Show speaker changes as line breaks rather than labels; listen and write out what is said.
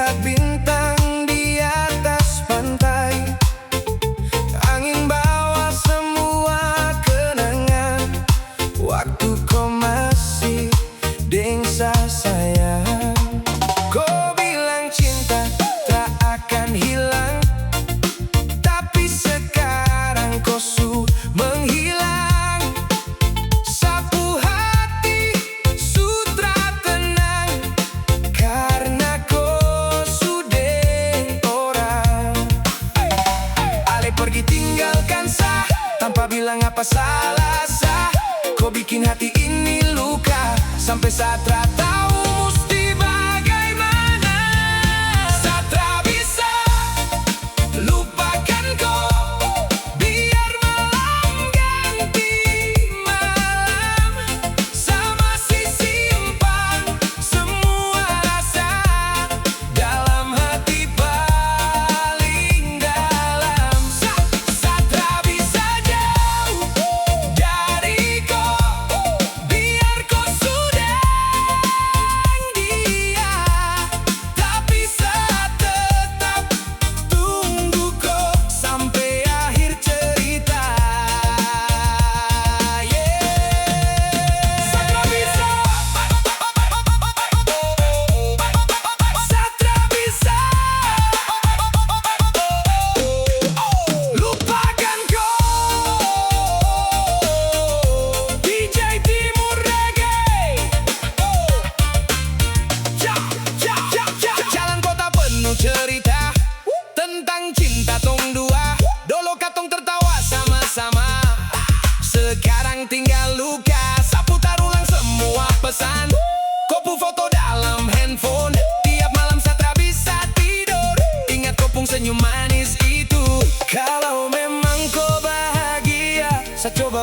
bagaikan bintang di atas pantai. Angin bawa semua kenangan waktu kau masih dengsa sayang. Kau bilang cinta tak akan hilang, tapi sekarang kau menghilang. Sapu hati sutra tenang, karena kau sudah orang. Ale pergi tinggalkan sah, tanpa bilang apa salah sah. Kau bikin hati ini luka, sampai saat tak tahu mesti bagaimana. Satra bisa lupakan kau, biar malam ganti malam. Sama si simpan semua rasa dalam hati paling dalam. Satra bisa jauh dari kau, biar kau sudah dia, tapi saat tetap tunggu kau sampai akhir cerita. Satra bisa, Satra bisa lupakan kau. DJ Timur Reggae. Jalan kota penuh cerita tentang cinta tong dua. Dulu katong tertawa sama-sama, sekarang tinggal luka. Saputar ulang semua pesan, kopu foto dalam handphone. Tiap malam Satra bisa tidur, ingat kopung senyum manis itu. Kalau memang kau bahagia, saya coba